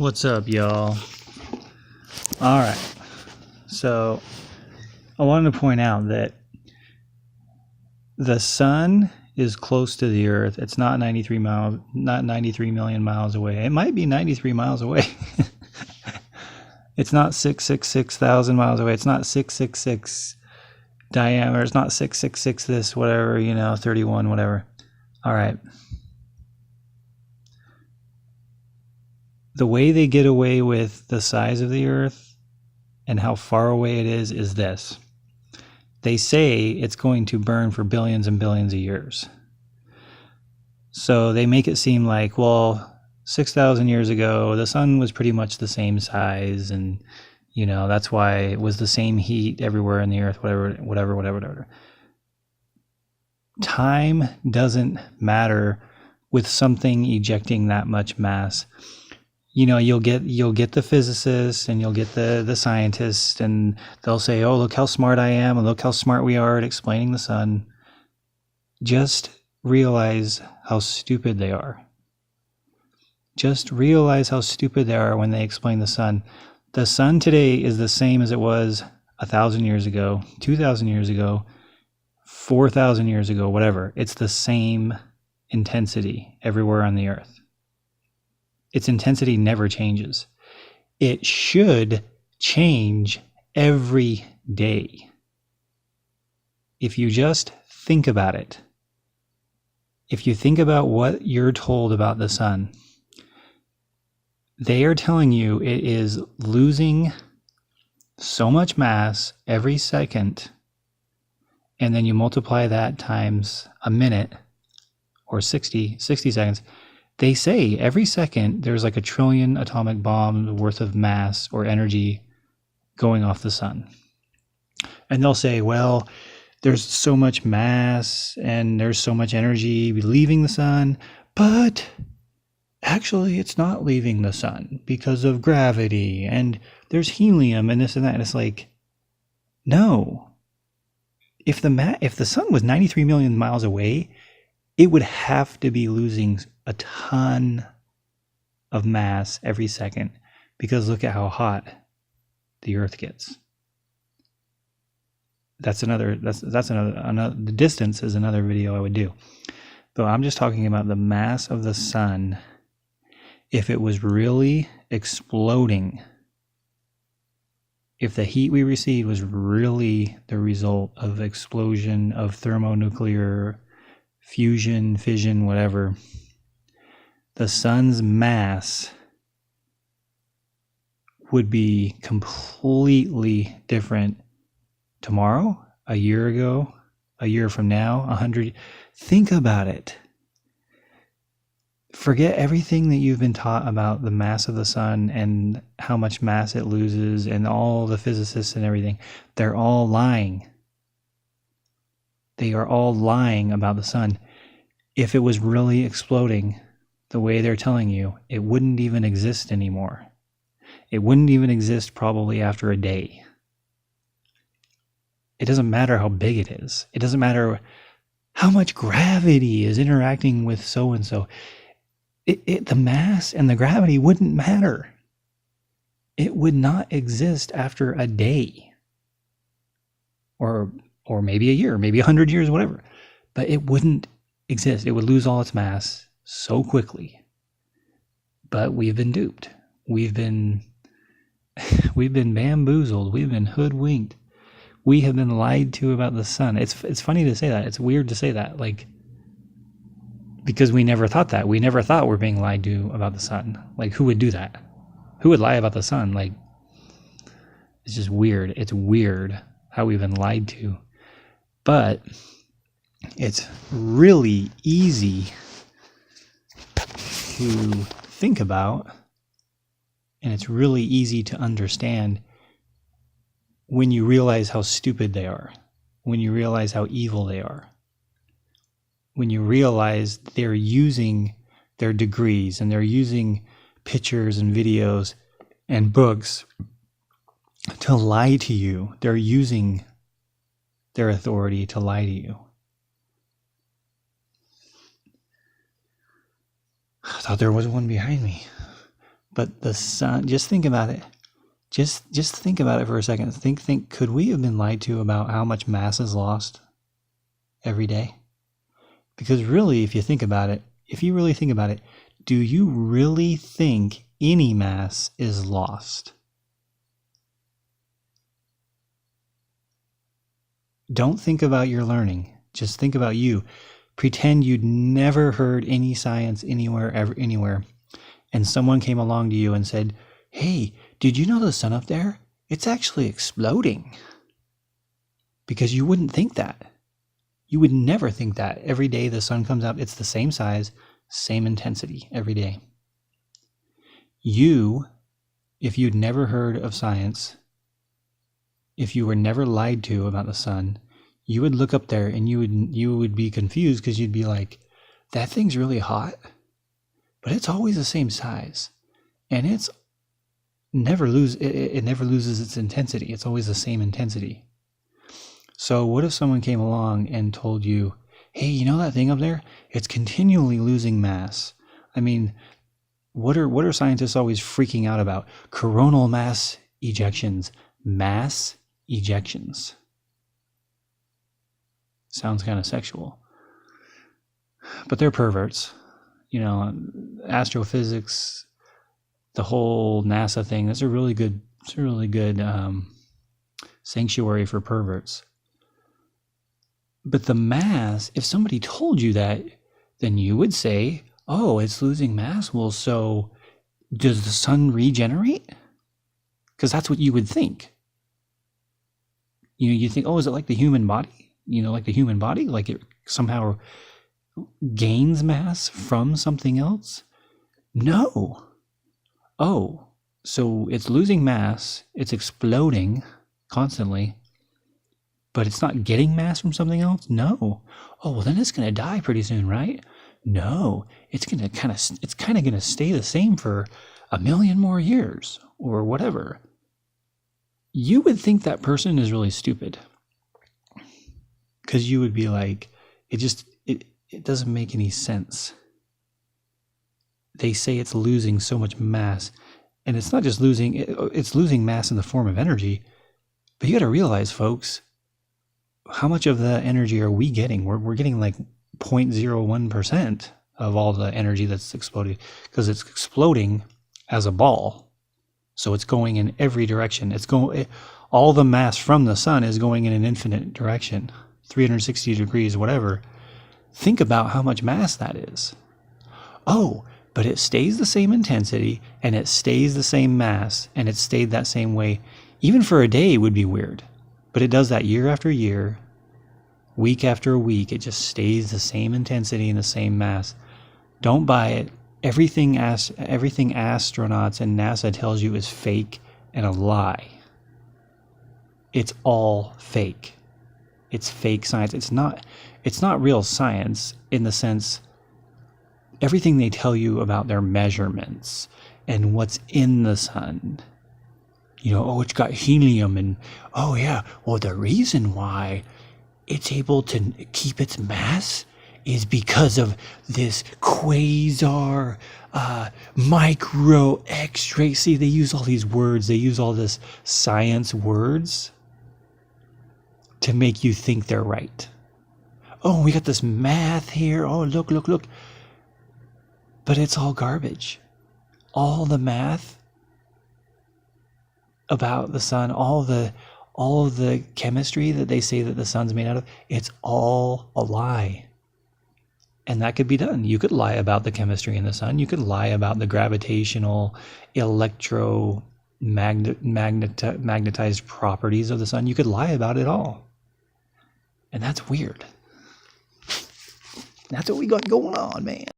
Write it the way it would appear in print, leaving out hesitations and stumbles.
What's up, y'all? All right. So I wanted to point out that the sun is close to the earth. It's not 93 million miles away. It might be 93 miles away. It's not 666,000 miles away. It's not 666 diameter. It's not 666 this, whatever, 31, whatever. All right. The way they get away with the size of the earth and how far away it is this. They say it's going to burn for billions and billions of years. So they make it seem like, well, 6,000 years ago, the sun was pretty much the same size, and, that's why it was the same heat everywhere in the earth, whatever. Time doesn't matter with something ejecting that much mass. You'll get the physicists and you'll get the scientists, and they'll say, oh, look how smart I am, and look how smart we are at explaining the sun. Just realize how stupid they are. Just realize how stupid they are when they explain the sun. The sun today is the same as it was 1,000 years ago, 2,000 years ago, 4,000 years ago, whatever. It's the same intensity everywhere on the earth. Its intensity never changes. It should change every day. If you just think about it, if you think about what you're told about the sun, they are telling you it is losing so much mass every second, and then you multiply that times a minute or 60 seconds. They say every second there's like 1 trillion atomic bombs worth of mass or energy going off the sun. And they'll say, well, there's so much mass and there's so much energy leaving the sun, but actually it's not leaving the sun because of gravity, and there's helium and this and that. And it's like, no. If the sun was 93 million miles away, it would have to be losing a ton of mass every second, because look at how hot the earth gets. The distance is another video I would do. But I'm just talking about the mass of the sun. If it was really exploding, if the heat we received was really the result of explosion of thermonuclear fusion, fission, whatever, the sun's mass would be completely different tomorrow, a year ago, a year from now, 100. Think about it. Forget everything that you've been taught about the mass of the sun and how much mass it loses, and all the physicists and everything. They're all lying. They are all lying about the sun. If it was really exploding the way they're telling you, it wouldn't even exist anymore. It wouldn't even exist probably after a day. It doesn't matter how big it is. It doesn't matter how much gravity is interacting with so-and-so. The mass and the gravity wouldn't matter. It would not exist after a day. Or maybe a year, maybe 100 years, whatever. But it wouldn't exist. It would lose all its mass so quickly. But we've been duped. We've been bamboozled. We've been hoodwinked. We have been lied to about the sun. It's funny to say that. It's weird to say that, because we never thought that. We never thought we're being lied to about the sun. Like, who would do that? Who would lie about the sun? It's just weird. It's weird how we've been lied to. But it's really easy to think about, and it's really easy to understand when you realize how stupid they are, when you realize how evil they are, when you realize they're using their degrees and they're using pictures and videos and books to lie to you. They're using their authority to lie to you. I thought there was one behind me. But the sun, just think about it. Just think about it for a second. Think, could we have been lied to about how much mass is lost every day? Because really, if you really think about it, do you really think any mass is lost? Don't think about your learning. Just think about you. Pretend you'd never heard any science anywhere, ever, anywhere. And someone came along to you and said, hey, did you know the sun up there? It's actually exploding. Because you wouldn't think that. You would never think that. Every day the sun comes up, it's the same size, same intensity every day. You, if you'd never heard of science, if you were never lied to about the sun, you would look up there and you would be confused because you'd be like, that thing's really hot, but it's always the same size. And it never loses its intensity. It's always the same intensity. So what if someone came along and told you, hey, you know that thing up there? It's continually losing mass. I mean, what are scientists always freaking out about? Coronal mass ejections. Mass ejections. Sounds kind of sexual. But they're perverts. You know, astrophysics, the whole NASA thing, it's a really good sanctuary for perverts. But the mass, if somebody told you that, then you would say, oh, it's losing mass. Well, so does the sun regenerate? Because that's what you would think. You think, oh, is it like the human body? Like the human body? Like it somehow gains mass from something else? No. Oh, so it's losing mass, it's exploding constantly, but it's not getting mass from something else? No. Oh, well then it's going to die pretty soon, right? No. It's kind of going to stay the same for 1 million more years or whatever. You would think that person is really stupid. Because you would be like, it doesn't make any sense. They say it's losing so much mass, and it's not just losing, it's losing mass in the form of energy. But you got to realize, folks, how much of the energy are we getting? We're getting like 0.01% of all the energy that's exploded, because it's exploding as a ball. So it's going in every direction. All the mass from the sun is going in an infinite direction, 360 degrees, whatever. Think about how much mass that is. Oh, but it stays the same intensity, and it stays the same mass, and it stayed that same way. Even for a day would be weird, but it does that year after year, week after week. It just stays the same intensity and the same mass. Don't buy it. Everything astronauts and NASA tells you is fake and a lie. It's all fake. It's fake science. It's not real science in the sense, everything they tell you about their measurements and what's in the sun. Oh, it's got helium, and oh yeah, well the reason why it's able to keep its mass is because of this quasar micro X-ray. See, they use all these words, they use all this science words to make you think they're right. Oh, we got this math here. Oh, look. But it's all garbage. All the math about the sun, all of the chemistry that they say that the sun's made out of, it's all a lie. And that could be done. You could lie about the chemistry in the sun. You could lie about the gravitational, magnetized properties of the sun. You could lie about it all. And that's weird. That's what we got going on, man.